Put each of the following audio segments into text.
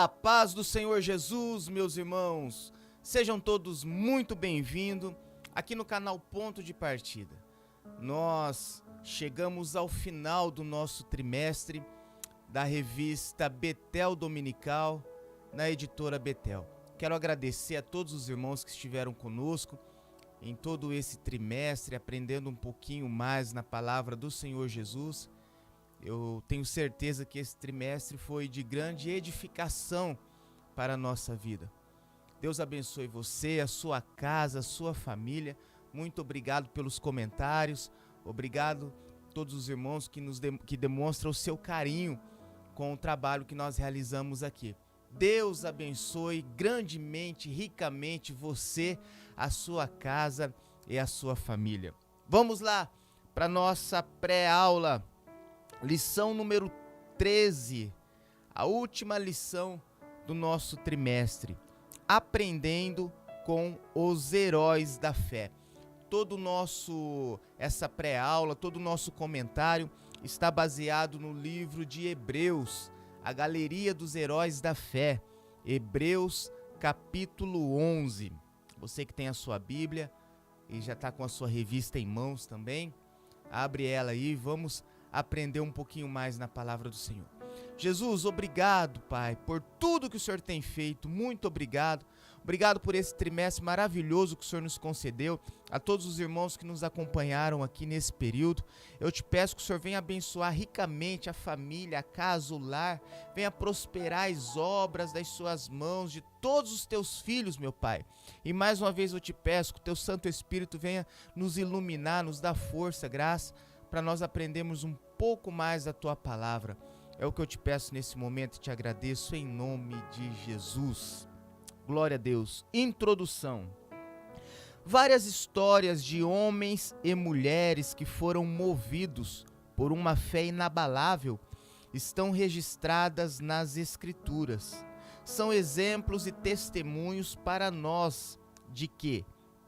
A paz do Senhor Jesus, meus irmãos, sejam todos muito bem-vindos aqui no canal Ponto de Partida. Nós chegamos ao final do nosso trimestre da revista Betel Dominical, na editora Betel. Quero agradecer a todos os irmãos que estiveram conosco em todo esse trimestre, aprendendo um pouquinho mais na palavra do Senhor Jesus. Eu tenho certeza que esse trimestre foi de grande edificação para a nossa vida. Deus abençoe você, a sua casa, a sua família. Muito obrigado pelos comentários. Obrigado a todos os irmãos que demonstram o seu carinho com o trabalho que nós realizamos aqui. Deus abençoe grandemente, ricamente você, a sua casa e a sua família. Vamos lá para a nossa pré-aula. Lição número 13, a última lição do nosso trimestre, aprendendo com os heróis da fé. Essa pré-aula, todo o nosso comentário está baseado no livro de Hebreus, a galeria dos heróis da fé, Hebreus capítulo 11. Você que tem a sua Bíblia e já está com a sua revista em mãos também, abre ela aí, vamos aprender um pouquinho mais na palavra do Senhor. Jesus, obrigado, Pai, por tudo que o Senhor tem feito, muito obrigado. Obrigado por esse trimestre maravilhoso que o Senhor nos concedeu, a todos os irmãos que nos acompanharam aqui nesse período. Eu te peço que o Senhor venha abençoar ricamente a família, a casa, o lar, venha prosperar as obras das suas mãos, de todos os teus filhos, meu Pai. E mais uma vez eu te peço que o teu Santo Espírito venha nos iluminar, nos dar força, graça, para nós aprendermos um pouco mais da tua palavra. É o que eu te peço nesse momento e te agradeço em nome de Jesus. Glória a Deus. Introdução. Várias histórias de homens e mulheres que foram movidos por uma fé inabalável estão registradas nas Escrituras. São exemplos e testemunhos para nós de que,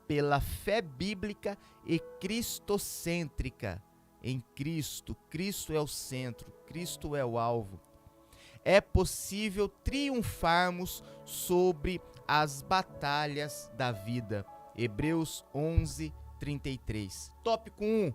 pela fé bíblica e cristocêntrica, em Cristo, Cristo é o centro, Cristo é o alvo, é possível triunfarmos sobre as batalhas da vida. Hebreus 11, 33. Tópico 1.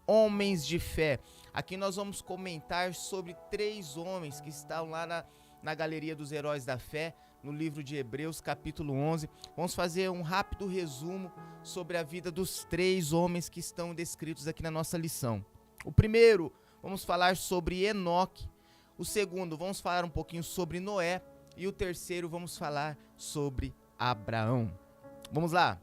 Homens de fé. Aqui nós vamos comentar sobre 3 homens que estão lá na galeria dos heróis da fé, no livro de Hebreus, capítulo 11. Vamos fazer um rápido resumo sobre a vida dos 3 homens que estão descritos aqui na nossa lição. O primeiro, vamos falar sobre Enoque. O segundo, vamos falar um pouquinho sobre Noé. E o terceiro, vamos falar sobre Abraão. Vamos lá.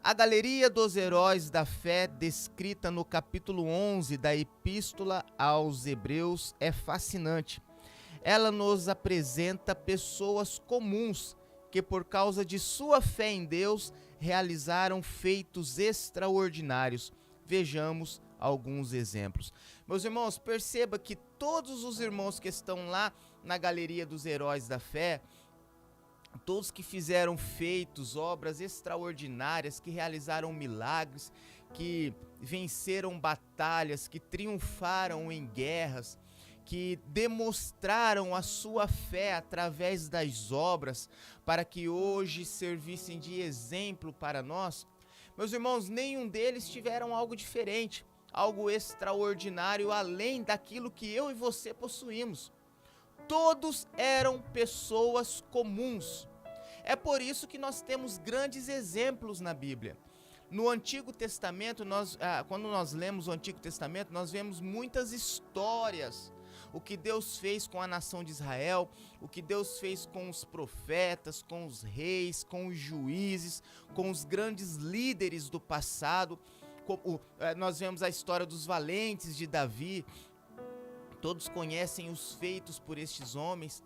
A galeria dos heróis da fé, descrita no capítulo 11 da Epístola aos Hebreus, é fascinante. Ela nos apresenta pessoas comuns que, por causa de sua fé em Deus, realizaram feitos extraordinários. Vejamos alguns exemplos. Meus irmãos, perceba que todos os irmãos que estão lá na galeria dos heróis da fé, todos que fizeram feitos, obras extraordinárias, que realizaram milagres, que venceram batalhas, que triunfaram em guerras, que demonstraram a sua fé através das obras, para que hoje servissem de exemplo para nós. Meus irmãos, nenhum deles tiveram algo diferente, algo extraordinário além daquilo que eu e você possuímos. Todos eram pessoas comuns. É por isso que nós temos grandes exemplos na Bíblia. No Antigo Testamento, quando nós lemos o Antigo Testamento, nós vemos muitas histórias. O que Deus fez com a nação de Israel, o que Deus fez com os profetas, com os reis, com os juízes, com os grandes líderes do passado. Nós vemos a história dos valentes de Davi. Todos conhecem os feitos por estes homens.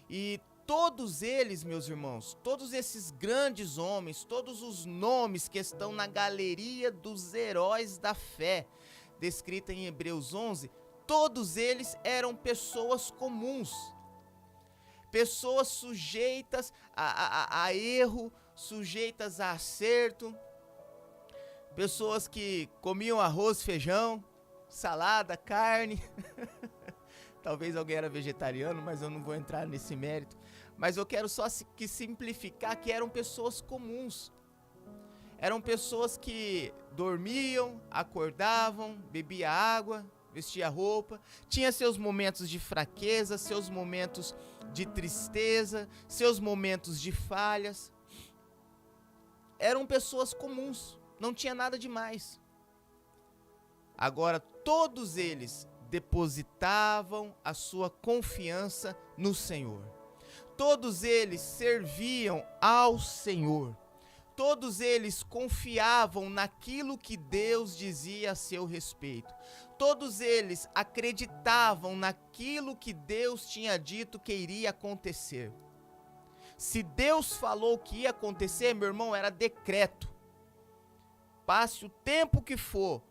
E todos eles, meus irmãos, todos esses grandes homens, todos os nomes que estão na galeria dos heróis da fé, descrita em Hebreus 11, todos eles eram pessoas comuns. Pessoas sujeitas a erro, sujeitas a acerto. Pessoas que comiam arroz, feijão, salada, carne. Talvez alguém era vegetariano, mas eu não vou entrar nesse mérito. Mas eu quero só simplificar que eram pessoas comuns. Eram pessoas que dormiam, acordavam, bebiam água, vestia roupa, tinha seus momentos de fraqueza, seus momentos de tristeza, seus momentos de falhas. Eram pessoas comuns, não tinha nada demais. Agora, todos eles depositavam a sua confiança no Senhor. Todos eles serviam ao Senhor. Todos eles confiavam naquilo que Deus dizia a seu respeito. Todos eles acreditavam naquilo que Deus tinha dito que iria acontecer. Se Deus falou que ia acontecer, meu irmão, era decreto. Passe o tempo que for,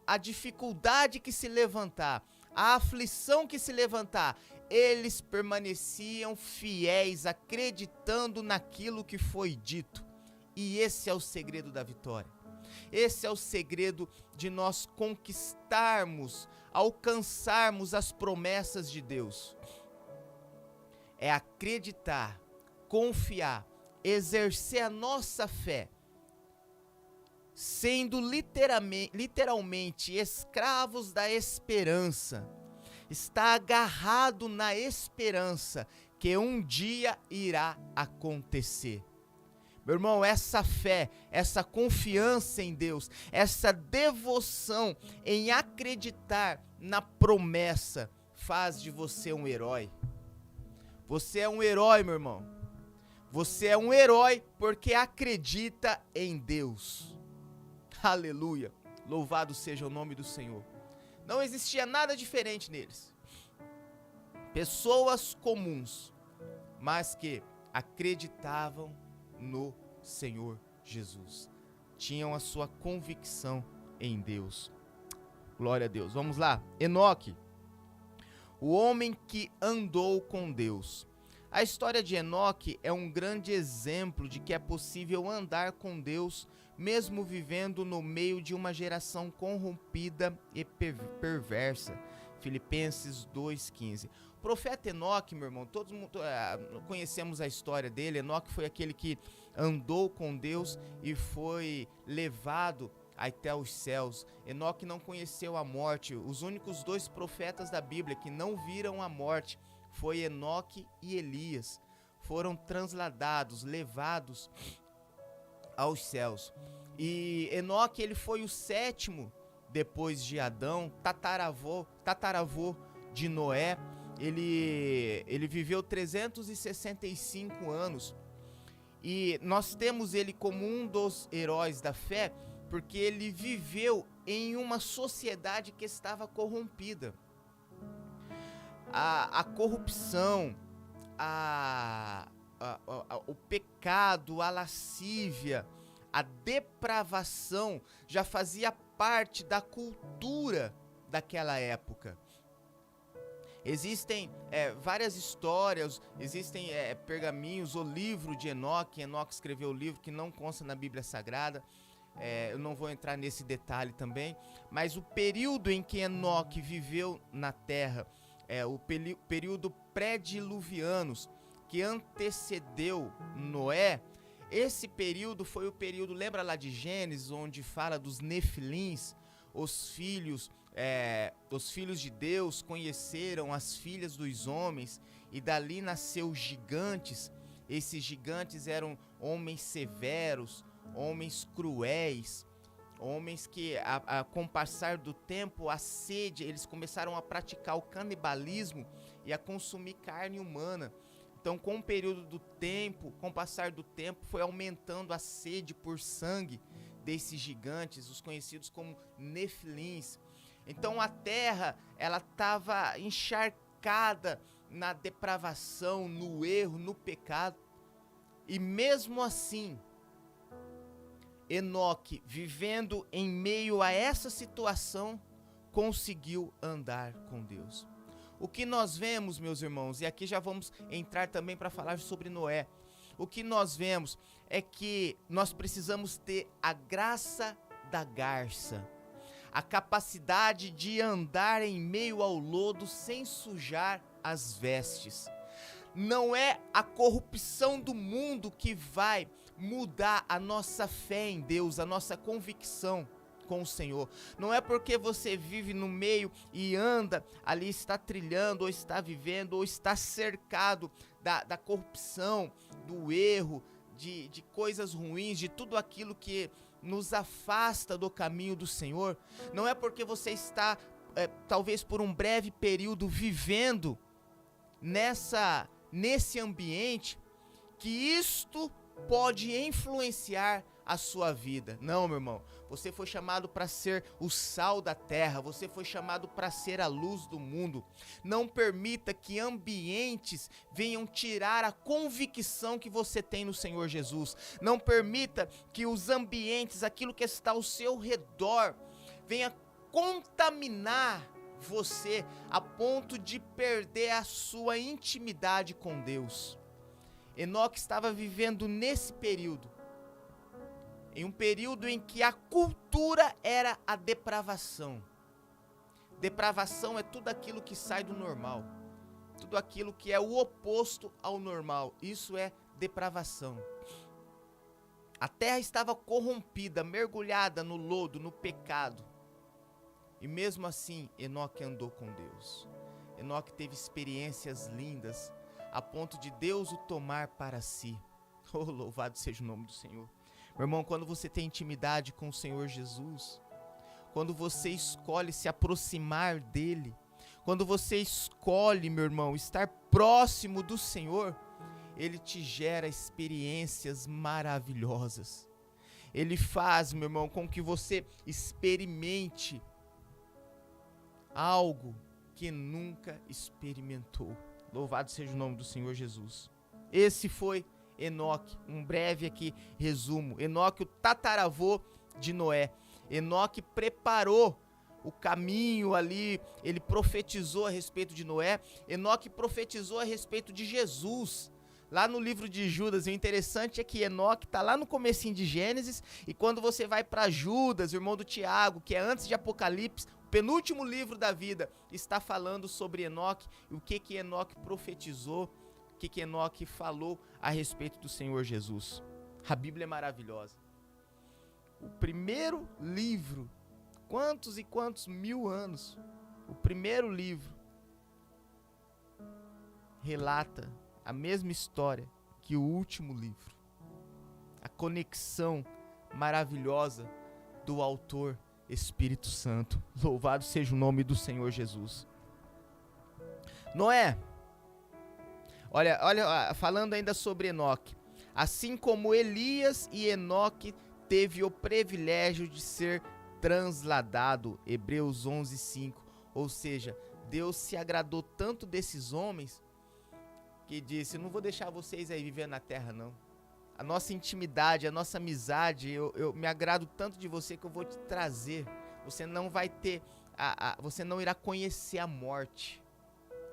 a dificuldade que se levantar, a aflição que se levantar, eles permaneciam fiéis, acreditando naquilo que foi dito. E esse é o segredo da vitória. Esse é o segredo de nós conquistarmos, alcançarmos as promessas de Deus. É acreditar, confiar, exercer a nossa fé, sendo literalmente escravos da esperança. Está agarrado na esperança que um dia irá acontecer. Meu irmão, essa fé, essa confiança em Deus, essa devoção em acreditar na promessa, faz de você um herói. Você é um herói, meu irmão. Você é um herói porque acredita em Deus. Aleluia. Louvado seja o nome do Senhor. Não existia nada diferente neles. Pessoas comuns, mas que acreditavam no Senhor Jesus. Tinham a sua convicção em Deus. Glória a Deus. Vamos lá. Enoque, o homem que andou com Deus. A história de Enoque é um grande exemplo de que é possível andar com Deus, mesmo vivendo no meio de uma geração corrompida e perversa. Filipenses 2,15. O profeta Enoque, meu irmão, todos conhecemos a história dele. Enoque foi aquele que andou com Deus e foi levado até os céus. Enoque não conheceu a morte. Os únicos dois profetas da Bíblia que não viram a morte foi Enoque e Elias. Foram transladados, levados aos céus. E Enoque, ele foi o sétimo depois de Adão, tataravô de Noé. Ele viveu 365 anos. E nós temos ele como um dos heróis da fé, porque ele viveu em uma sociedade que estava corrompida. A corrupção, o pecado, a lascívia, a depravação já fazia parte da cultura daquela época. Existem várias histórias, existem pergaminhos, o livro de Enoque. Enoque escreveu o livro que não consta na Bíblia Sagrada. Eu não vou entrar nesse detalhe também, mas o período em que Enoque viveu na terra, o período pré-diluvianos, que antecedeu Noé, esse período foi o período, lembra lá de Gênesis, onde fala dos Nefilins, os filhos de Deus conheceram as filhas dos homens, e dali nasceu gigantes. Esses gigantes eram homens severos, homens cruéis, homens que, com o passar do tempo, a sede, eles começaram a praticar o canibalismo e a consumir carne humana. Então, com o passar do tempo, foi aumentando a sede por sangue desses gigantes, os conhecidos como Nefilins. Então, a terra, ela estava encharcada na depravação, no erro, no pecado. E mesmo assim, Enoque, vivendo em meio a essa situação, conseguiu andar com Deus. O que nós vemos, meus irmãos, e aqui já vamos entrar também para falar sobre Noé. O que nós vemos é que nós precisamos ter a graça da garça. a capacidade de andar em meio ao lodo sem sujar as vestes. Não é a corrupção do mundo que vai mudar a nossa fé em Deus, a nossa convicção com o Senhor. Não é porque você vive no meio e anda ali, está trilhando, ou está vivendo, ou está cercado da corrupção, do erro, de coisas ruins, de tudo aquilo que nos afasta do caminho do Senhor. Não é porque você está, talvez por um breve período, vivendo nesse ambiente, que isto pode influenciar a sua vida. Não, meu irmão, você foi chamado para ser o sal da terra, você foi chamado para ser a luz do mundo. Não permita que ambientes venham tirar a convicção que você tem no Senhor Jesus. Não permita que os ambientes, aquilo que está ao seu redor, venha contaminar você a ponto de perder a sua intimidade com Deus. Enoque estava vivendo nesse período, em um período em que a cultura era a depravação. Depravação é tudo aquilo que sai do normal, tudo aquilo que é o oposto ao normal. Isso é depravação. A terra estava corrompida, mergulhada no lodo, no pecado. E mesmo assim, Enoque andou com Deus. Enoque teve experiências lindas, a ponto de Deus o tomar para si. Oh, louvado seja o nome do Senhor. Meu irmão, quando você tem intimidade com o Senhor Jesus, quando você escolhe se aproximar dele, quando você escolhe, meu irmão, estar próximo do Senhor, ele te gera experiências maravilhosas. Ele faz, meu irmão, com que você experimente algo que nunca experimentou. Louvado seja o nome do Senhor Jesus. Esse foi Enoque, um breve aqui resumo. Enoque, o tataravô de Noé. Enoque preparou o caminho ali, ele profetizou a respeito de Noé. Enoque profetizou a respeito de Jesus. Lá no livro de Judas, o interessante é que Enoque está lá no comecinho de Gênesis, e quando você vai para Judas, o irmão do Tiago, que é antes de Apocalipse, o penúltimo livro da vida, está falando sobre Enoque e o que Enoque profetizou, o que Enoque falou a respeito do Senhor Jesus. A Bíblia é maravilhosa. O primeiro livro, quantos e quantos mil anos, o primeiro livro relata a mesma história que o último livro. A conexão maravilhosa do autor Espírito Santo. Louvado seja o nome do Senhor Jesus. Noé. Olha, falando ainda sobre Enoque. Assim como Elias e Enoque teve o privilégio de ser transladado. Hebreus 11:5. Ou seja, Deus se agradou tanto desses homens que disse: não vou deixar vocês aí viver na terra, não. A nossa intimidade, a nossa amizade, eu me agrado tanto de você que eu vou te trazer. Você não vai ter, você não irá conhecer a morte.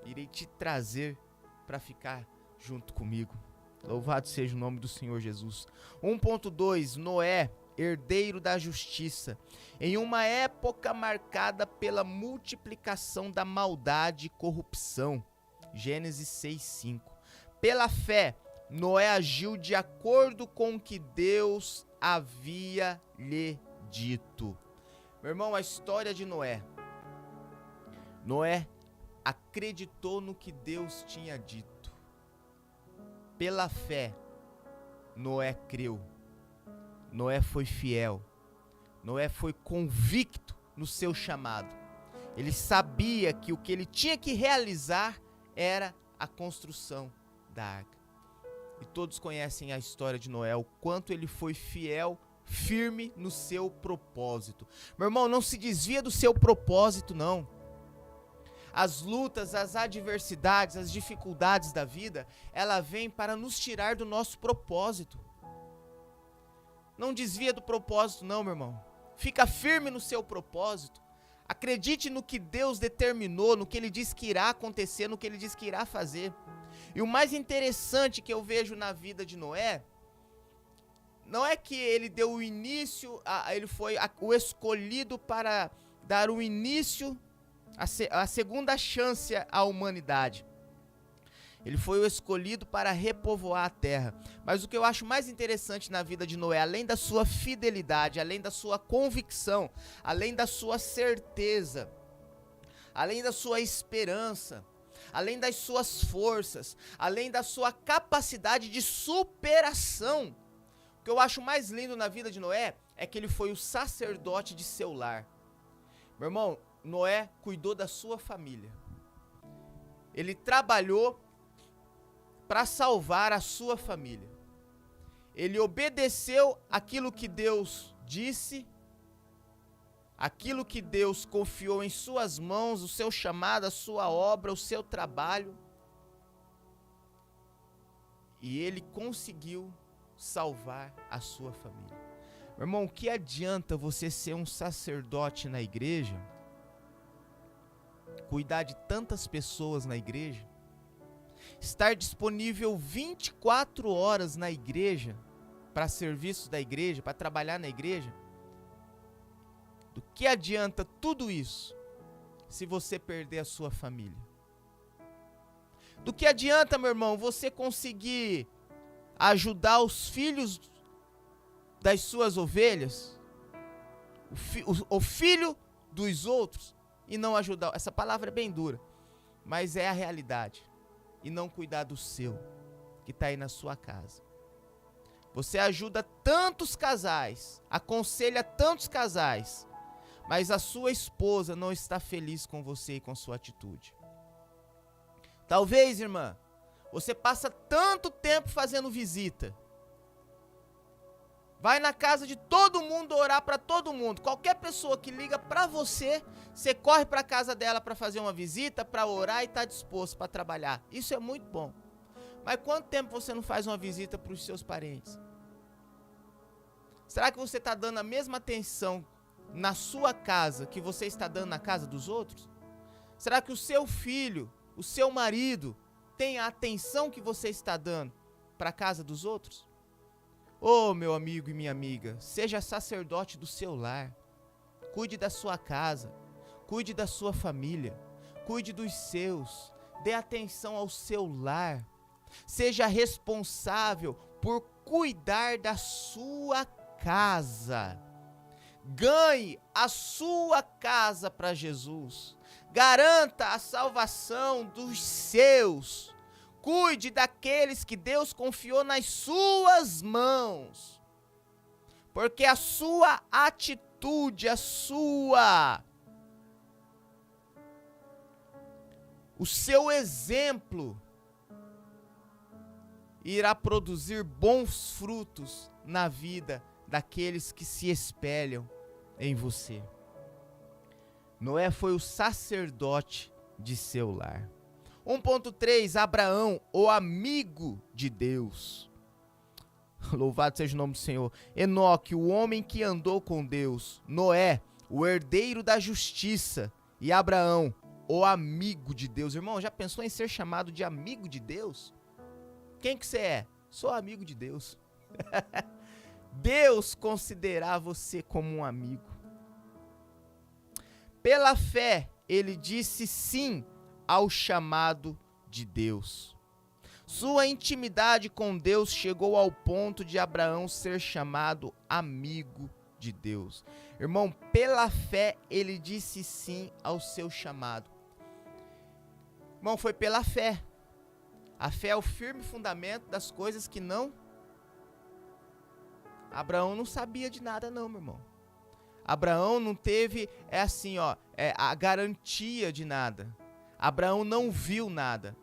Irei te trazer para ficar junto comigo. Louvado seja o nome do Senhor Jesus. 1.2, Noé, herdeiro da justiça. Em uma época marcada pela multiplicação da maldade e corrupção. Gênesis 6:5. Pela fé, Noé agiu de acordo com o que Deus havia lhe dito. Meu irmão, a história de Noé. Noé acreditou no que Deus tinha dito. Pela fé, Noé creu. Noé foi fiel. Noé foi convicto no seu chamado. Ele sabia que o que ele tinha que realizar era a construção da arca. E todos conhecem a história de Noé, o quanto ele foi fiel, firme no seu propósito. Meu irmão, não se desvia do seu propósito, não. As lutas, as adversidades, as dificuldades da vida, ela vem para nos tirar do nosso propósito. Não desvia do propósito, não, meu irmão. Fica firme no seu propósito. Acredite no que Deus determinou, no que Ele diz que irá acontecer, no que Ele diz que irá fazer. E o mais interessante que eu vejo na vida de Noé, não é que ele deu o início, ele foi o escolhido para dar o início, a segunda chance à humanidade. Ele foi o escolhido para repovoar a terra. Mas o que eu acho mais interessante na vida de Noé, além da sua fidelidade, além da sua convicção, além da sua certeza, além da sua esperança, além das suas forças, além da sua capacidade de superação, o que eu acho mais lindo na vida de Noé é que ele foi o sacerdote de seu lar. Meu irmão, Noé cuidou da sua família. Ele trabalhou para salvar a sua família. Ele obedeceu aquilo que Deus disse, aquilo que Deus confiou em suas mãos, o seu chamado, a sua obra, o seu trabalho. E ele conseguiu salvar a sua família. Meu irmão, o que adianta você ser um sacerdote na igreja, cuidar de tantas pessoas na igreja, estar disponível 24 horas na igreja, para serviços da igreja, para trabalhar na igreja? Do que adianta tudo isso se você perder a sua família? Do que adianta, meu irmão, você conseguir ajudar os filhos das suas ovelhas, o filho dos outros, e não ajudar? Essa palavra é bem dura, mas é a realidade. E não cuidar do seu, que está aí na sua casa. Você ajuda tantos casais, aconselha tantos casais, mas a sua esposa não está feliz com você e com sua atitude. Talvez, irmã, você passa tanto tempo fazendo visita, vai na casa de todo mundo orar para todo mundo. Qualquer pessoa que liga para você, você corre para a casa dela para fazer uma visita, para orar e está disposto para trabalhar. Isso é muito bom. Mas quanto tempo você não faz uma visita para os seus parentes? Será que você está dando a mesma atenção na sua casa que você está dando na casa dos outros? Será que o seu filho, o seu marido, tem a atenção que você está dando para a casa dos outros? Ô, meu amigo e minha amiga, seja sacerdote do seu lar. Cuide da sua casa, cuide da sua família, cuide dos seus, dê atenção ao seu lar. Seja responsável por cuidar da sua casa. Ganhe a sua casa para Jesus. Garanta a salvação dos seus. Cuide daqueles que Deus confiou nas suas mãos. Porque a sua atitude, o seu exemplo irá produzir bons frutos na vida daqueles que se espelham em você. Noé foi o sacerdote de seu lar. 1.3, Abraão, o amigo de Deus. Louvado seja o nome do Senhor. Enoque, o homem que andou com Deus. Noé, o herdeiro da justiça. E Abraão, o amigo de Deus. Irmão, já pensou em ser chamado de amigo de Deus? Quem que você é? Sou amigo de Deus. Deus considerar você como um amigo. Pela fé, ele disse sim ao chamado de Deus. Sua intimidade com Deus chegou ao ponto de Abraão ser chamado amigo de Deus. Irmão, pela fé, ele disse sim ao seu chamado. Irmão, foi pela fé. A fé é o firme fundamento das coisas que não... Abraão não sabia de nada não, meu irmão. Abraão não teve, a garantia de nada. Abraão não viu nada.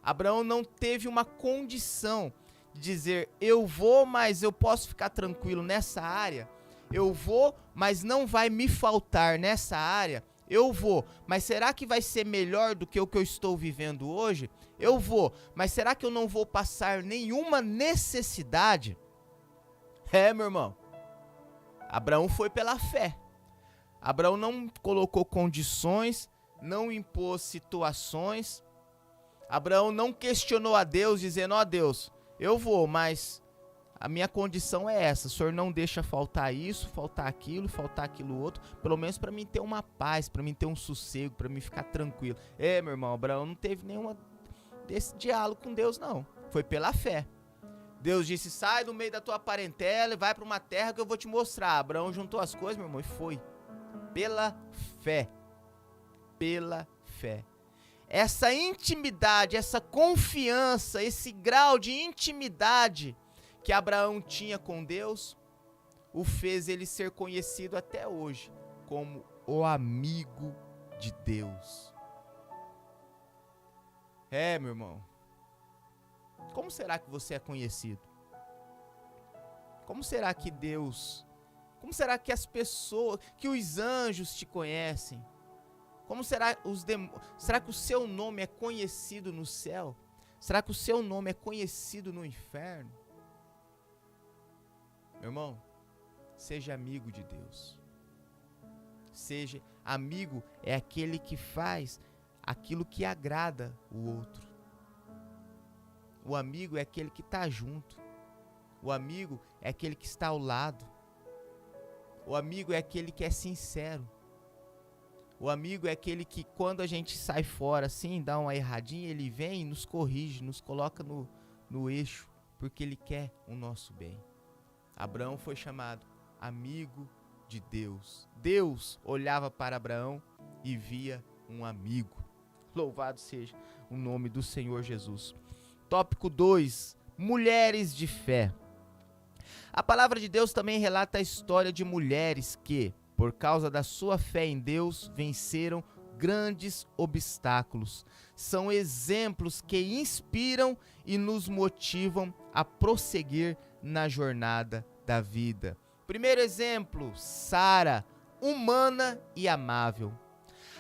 Abraão não teve uma condição de dizer, eu vou, mas eu posso ficar tranquilo nessa área. Eu vou, mas não vai me faltar nessa área. Eu vou, mas será que vai ser melhor do que o que eu estou vivendo hoje? Eu vou, mas será que eu não vou passar nenhuma necessidade? Meu irmão, Abraão foi pela fé. Abraão não colocou condições, não impôs situações. Abraão não questionou a Deus, dizendo, Deus, eu vou, mas a minha condição é essa, o Senhor não deixa faltar isso, faltar aquilo outro, pelo menos para mim ter uma paz, para mim ter um sossego, para mim ficar tranquilo. Meu irmão, Abraão não teve nenhuma desse diálogo com Deus, não. Foi pela fé. Deus disse, sai do meio da tua parentela e vai para uma terra que eu vou te mostrar. Abraão juntou as coisas, meu irmão, e foi. Pela fé. Pela fé. Essa intimidade, essa confiança, esse grau de intimidade que Abraão tinha com Deus, o fez ele ser conhecido até hoje como o amigo de Deus. Meu irmão, como será que você é conhecido? Como será que Deus, como será que as pessoas, que os anjos te conhecem? Como será será que o seu nome é conhecido no céu? Será que o seu nome é conhecido no inferno? Meu irmão, seja amigo de Deus. Seja amigo é aquele que faz aquilo que agrada o outro. O amigo é aquele que está junto. O amigo é aquele que está ao lado. O amigo é aquele que é sincero. O amigo é aquele que quando a gente sai fora assim, dá uma erradinha, ele vem e nos corrige, nos coloca no eixo, porque ele quer o nosso bem. Abraão foi chamado amigo de Deus. Deus olhava para Abraão e via um amigo. Louvado seja o nome do Senhor Jesus. Tópico 2. Mulheres de fé. A palavra de Deus também relata a história de mulheres que, por causa da sua fé em Deus, venceram grandes obstáculos. São exemplos que inspiram e nos motivam a prosseguir na jornada da vida. Primeiro exemplo, Sara, humana e amável.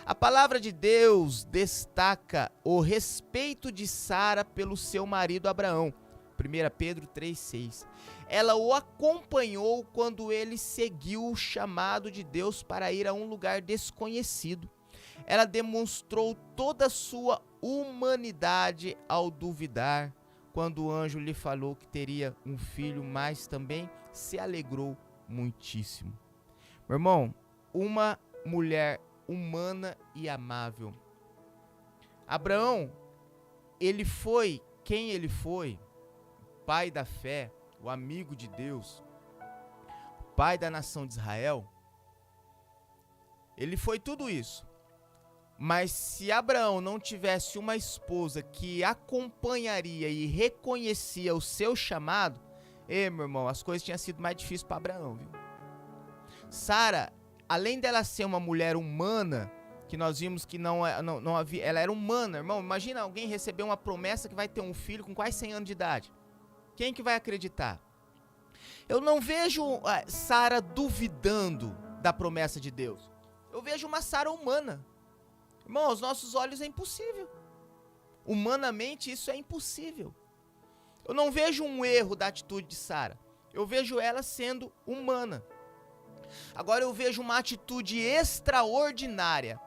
A palavra de Deus destaca o respeito de Sara pelo seu marido Abraão. 1 Pedro 3,6. Ela o acompanhou quando ele seguiu o chamado de Deus para ir a um lugar desconhecido. Ela demonstrou toda a sua humanidade ao duvidar, quando o anjo lhe falou que teria um filho, mas também se alegrou muitíssimo. Meu irmão, uma mulher humana e amável. Abraão, ele foi quem ele foi, pai da fé, o amigo de Deus, pai da nação de Israel. Ele foi tudo isso. Mas se Abraão não tivesse uma esposa que acompanharia e reconhecia o seu chamado, meu irmão, as coisas tinham sido mais difíceis para Abraão, viu? Sara, além dela ser uma mulher humana, que nós vimos que não havia, ela era humana, irmão. Imagina alguém receber uma promessa que vai ter um filho com quase 100 anos de idade. Quem que vai acreditar? Eu não vejo Sara duvidando da promessa de Deus. Eu vejo uma Sara humana. Irmão, aos nossos olhos é impossível. Humanamente isso é impossível. Eu não vejo um erro da atitude de Sara. Eu vejo ela sendo humana. Agora eu vejo uma atitude extraordinária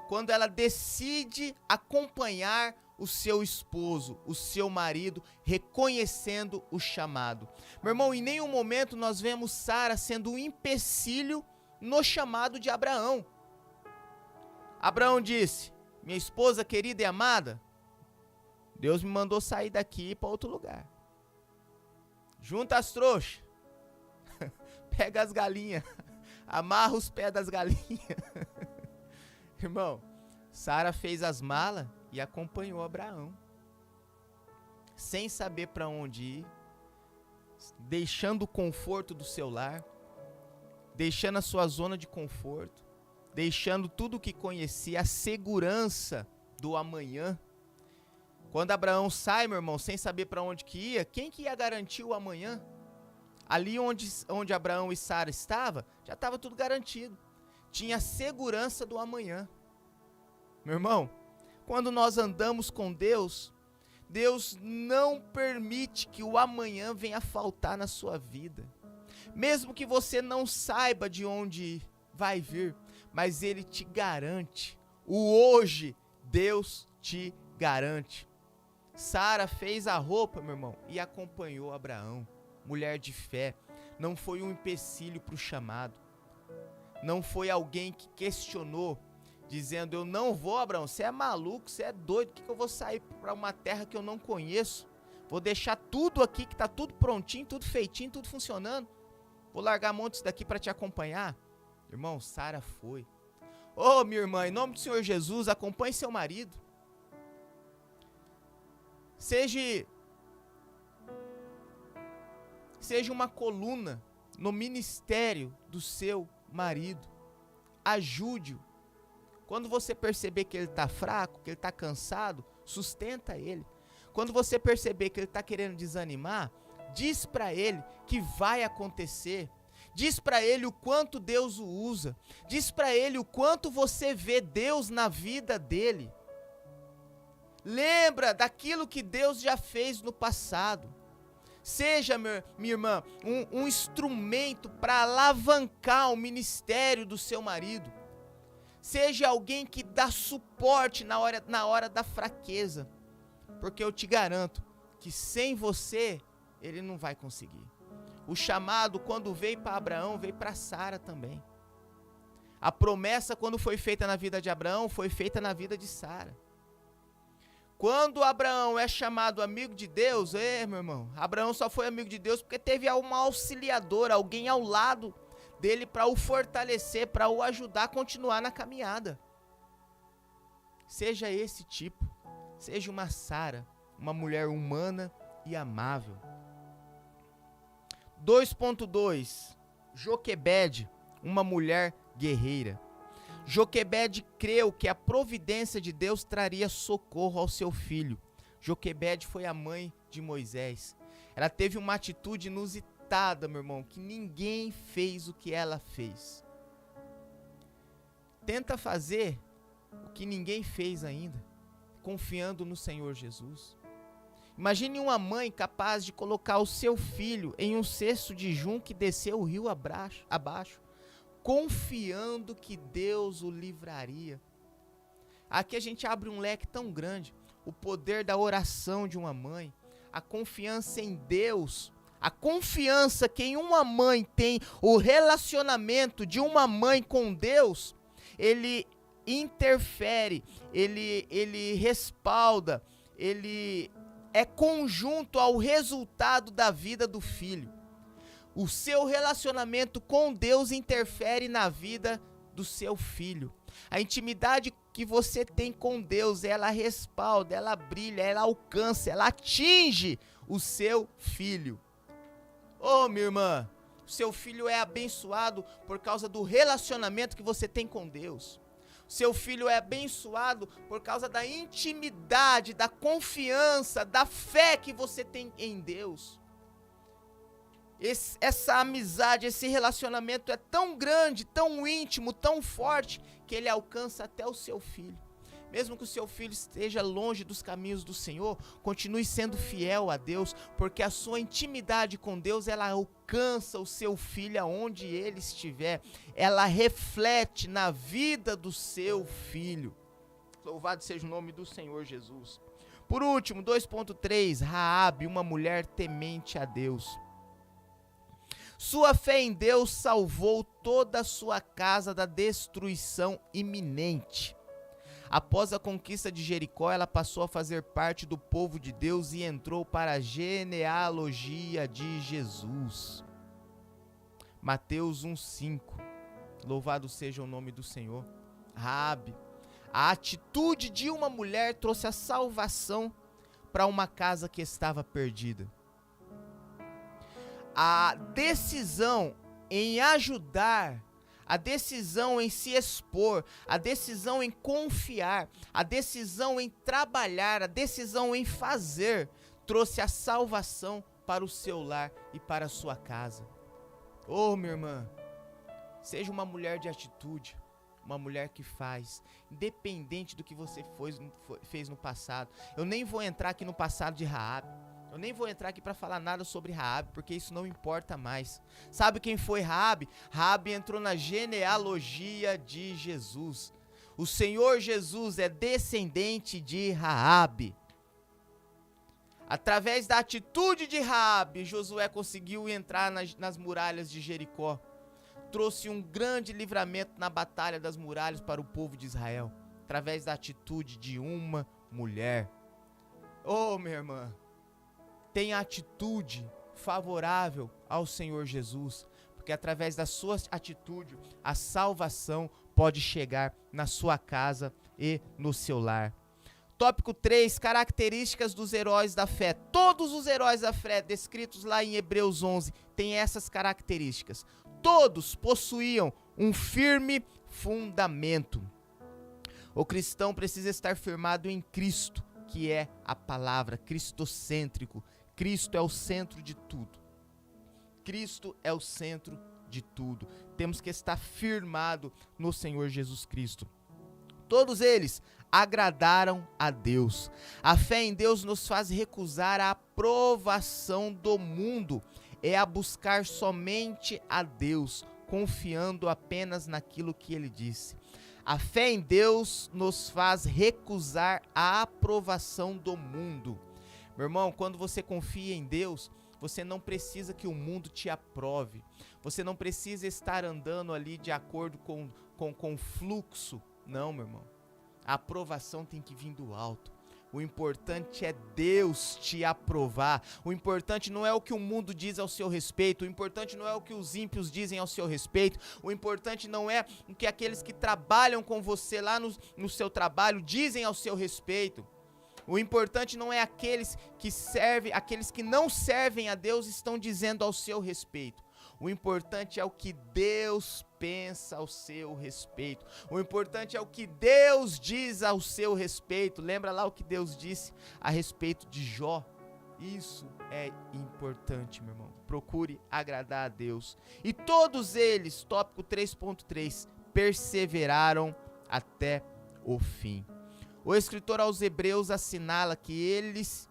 quando ela decide acompanhar o seu esposo, o seu marido, reconhecendo o chamado. Meu irmão, em nenhum momento nós vemos Sara sendo um empecilho no chamado de Abraão. Abraão disse: minha esposa querida e amada, Deus me mandou sair daqui e ir para outro lugar. Junta as trouxas, pega as galinhas, amarra os pés das galinhas. Irmão, Sara fez as malas e acompanhou Abraão, sem saber para onde ir, deixando o conforto do seu lar, deixando a sua zona de conforto, deixando tudo o que conhecia, a segurança do amanhã. Quando Abraão sai, meu irmão, sem saber para onde que ia, quem que ia garantir o amanhã? Ali onde Abraão e Sara estavam, já estava tudo garantido. Tinha a segurança do amanhã. Meu irmão, quando nós andamos com Deus, Deus não permite que o amanhã venha faltar na sua vida. Mesmo que você não saiba de onde vai vir, mas Ele te garante. O hoje, Deus te garante. Sara fez a roupa, meu irmão, e acompanhou Abraão. mulher de fé. Não foi um empecilho para o chamado. Não foi alguém que questionou, dizendo, eu não vou, Abraão, você é maluco, você é doido, que eu vou sair para uma terra que eu não conheço? Vou deixar tudo aqui, que está tudo prontinho, tudo feitinho, tudo funcionando. Vou largar montes daqui para te acompanhar? Irmão, Sara foi. Ô, minha irmã, em nome do Senhor Jesus, acompanhe seu marido. Seja uma coluna no ministério do seu marido. Ajude-o. Quando você perceber que ele está fraco, que ele está cansado, sustenta ele. Quando você perceber que ele está querendo desanimar, diz para ele que vai acontecer. Diz para ele o quanto Deus o usa. Diz para ele o quanto você vê Deus na vida dele. Lembra daquilo que Deus já fez no passado. Seja, minha irmã, um instrumento para alavancar o ministério do seu marido. Seja alguém que dá suporte na hora da fraqueza. Porque eu te garanto que sem você, ele não vai conseguir. O chamado, quando veio para Abraão, veio para Sara também. A promessa, quando foi feita na vida de Abraão, foi feita na vida de Sara. Quando Abraão é chamado amigo de Deus, meu irmão, Abraão só foi amigo de Deus porque teve uma auxiliadora, alguém ao lado dele para o fortalecer, para o ajudar a continuar na caminhada. Seja esse tipo, seja uma Sara, uma mulher humana e amável. 2.2 Joquebede, uma mulher guerreira. Joquebede creu que a providência de Deus traria socorro ao seu filho. Joquebede foi a mãe de Moisés. Ela teve uma atitude inusitada, meu irmão, que ninguém fez o que ela fez. Tenta fazer o que ninguém fez ainda, confiando no Senhor Jesus. Imagine uma mãe capaz de colocar o seu filho em um cesto de junco e descer o rio abaixo, confiando que Deus o livraria. Aqui a gente abre um leque tão grande, o poder da oração de uma mãe, a confiança em Deus, a confiança que em uma mãe tem, o relacionamento de uma mãe com Deus, ele interfere, ele respalda, ele é conjunto ao resultado da vida do filho. O seu relacionamento com Deus interfere na vida do seu filho. A intimidade que você tem com Deus, ela respalda, ela brilha, ela alcança, ela atinge o seu filho. Ô, minha irmã, o seu filho é abençoado por causa do relacionamento que você tem com Deus. Seu filho é abençoado por causa da intimidade, da confiança, da fé que você tem em Deus. Essa amizade, esse relacionamento é tão grande, tão íntimo, tão forte, que ele alcança até o seu filho. Mesmo que o seu filho esteja longe dos caminhos do Senhor, continue sendo fiel a Deus, porque a sua intimidade com Deus, ela alcança o seu filho aonde ele estiver. Ela reflete na vida do seu filho. Louvado seja o nome do Senhor Jesus. Por último, 2.3, Raabe, uma mulher temente a Deus. Sua fé em Deus salvou toda a sua casa da destruição iminente. Após a conquista de Jericó, ela passou a fazer parte do povo de Deus e entrou para a genealogia de Jesus. Mateus 1:5. Louvado seja o nome do Senhor. Raabe, a atitude de uma mulher trouxe a salvação para uma casa que estava perdida. A decisão em ajudar, a decisão em se expor, a decisão em confiar, a decisão em trabalhar, a decisão em fazer, trouxe a salvação para o seu lar e para a sua casa. Oh, minha irmã, seja uma mulher de atitude, uma mulher que faz, independente do que você fez no passado. Eu nem vou entrar aqui no passado de Raabe. Eu nem vou entrar aqui para falar nada sobre Raabe, porque isso não importa mais. Sabe quem foi Raabe? Raabe entrou na genealogia de Jesus. O Senhor Jesus é descendente de Raabe. Através da atitude de Raabe, Josué conseguiu entrar nas muralhas de Jericó. Trouxe um grande livramento na batalha das muralhas para o povo de Israel. Através da atitude de uma mulher. Oh, minha irmã, tenha atitude favorável ao Senhor Jesus, porque através da sua atitude, a salvação pode chegar na sua casa e no seu lar. Tópico 3, características dos heróis da fé. Todos os heróis da fé descritos lá em Hebreus 11 têm essas características. Todos possuíam um firme fundamento. O cristão precisa estar firmado em Cristo, que é a palavra, cristocêntrico. Cristo é o centro de tudo. Cristo é o centro de tudo. Temos que estar firmado no Senhor Jesus Cristo. Todos eles agradaram a Deus. A fé em Deus nos faz recusar a aprovação do mundo. É a buscar somente a Deus, confiando apenas naquilo que Ele disse. A fé em Deus nos faz recusar a aprovação do mundo. Meu irmão, quando você confia em Deus, você não precisa que o mundo te aprove. Você não precisa estar andando ali de acordo com o fluxo. Não, meu irmão. A aprovação tem que vir do alto. O importante é Deus te aprovar. O importante não é o que o mundo diz ao seu respeito. O importante não é o que os ímpios dizem ao seu respeito. O importante não é o que aqueles que trabalham com você lá no seu trabalho dizem ao seu respeito. O importante não é aqueles que não servem a Deus estão dizendo ao seu respeito. O importante é o que Deus pensa ao seu respeito. O importante é o que Deus diz ao seu respeito. Lembra lá o que Deus disse a respeito de Jó? Isso é importante, meu irmão. Procure agradar a Deus. E todos eles, tópico 3.3, perseveraram até o fim. O escritor aos Hebreus assinala que eles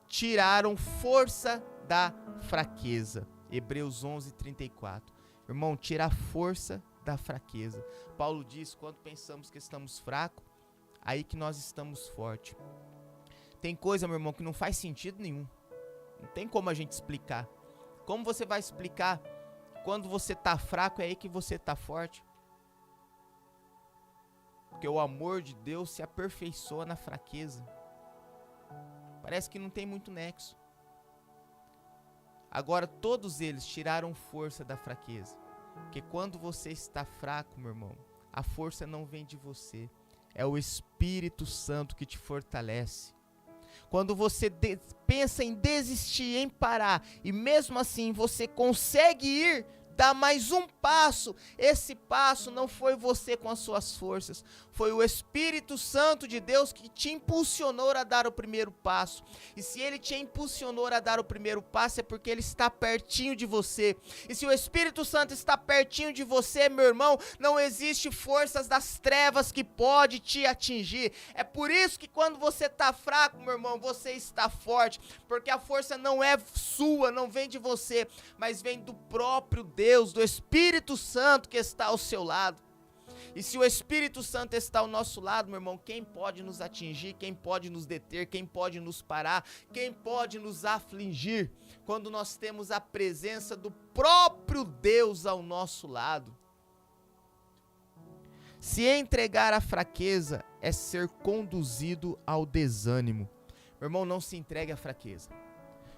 tiraram força da fraqueza. Hebreus 11:34. Irmão, tira a força da fraqueza. Paulo diz, quando pensamos que estamos fracos, aí que nós estamos fortes. Tem coisa, meu irmão, que não faz sentido nenhum. Não tem como a gente explicar. Como você vai explicar quando você está fraco, é aí que você está forte? Porque o amor de Deus se aperfeiçoa na fraqueza. Parece que não tem muito nexo. Agora, todos eles tiraram força da fraqueza. Porque quando você está fraco, meu irmão, a força não vem de você. É o Espírito Santo que te fortalece. Quando você pensa em desistir, em parar, e mesmo assim você consegue ir, dar mais um passo. Esse passo não foi você com as suas forças, foi o Espírito Santo de Deus que te impulsionou a dar o primeiro passo. E se Ele te impulsionou a dar o primeiro passo, é porque Ele está pertinho de você. E se o Espírito Santo está pertinho de você, meu irmão, não existe forças das trevas que pode te atingir. É por isso que quando você está fraco, meu irmão, você está forte, porque a força não é sua, não vem de você, mas vem do próprio Deus, do Espírito Santo que está ao seu lado. E se o Espírito Santo está ao nosso lado, meu irmão, quem pode nos atingir, quem pode nos deter, quem pode nos parar, quem pode nos afligir, quando nós temos a presença do próprio Deus ao nosso lado? Se entregar à fraqueza é ser conduzido ao desânimo. Meu irmão, não se entregue à fraqueza.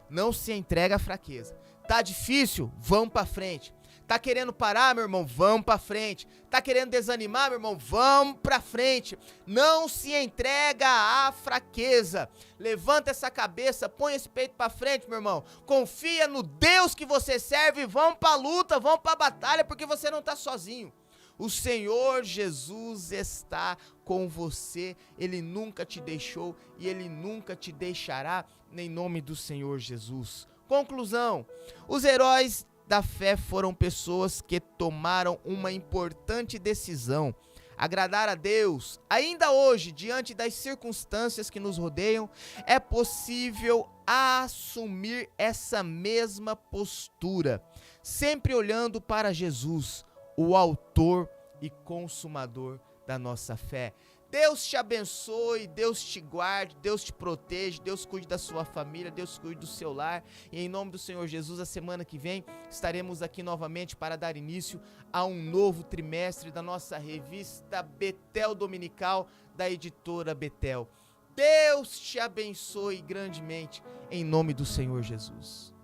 Não se entrega à fraqueza. Tá difícil? Vamos para frente. Tá querendo parar, meu irmão? Vamos para frente. Tá querendo desanimar, meu irmão? Vamos para frente. Não se entrega à fraqueza. Levanta essa cabeça, põe esse peito para frente, meu irmão. Confia no Deus que você serve. Vamos para a luta, vamos para a batalha, porque você não tá sozinho. O Senhor Jesus está com você. Ele nunca te deixou e Ele nunca te deixará, em nome do Senhor Jesus. Conclusão: os heróis da fé foram pessoas que tomaram uma importante decisão: agradar a Deus. Ainda hoje, diante das circunstâncias que nos rodeiam, é possível assumir essa mesma postura, sempre olhando para Jesus, o autor e consumador da nossa fé. Deus te abençoe, Deus te guarde, Deus te proteja, Deus cuide da sua família, Deus cuide do seu lar. E em nome do Senhor Jesus, a semana que vem estaremos aqui novamente para dar início a um novo trimestre da nossa revista Betel Dominical, da editora Betel. Deus te abençoe grandemente, em nome do Senhor Jesus.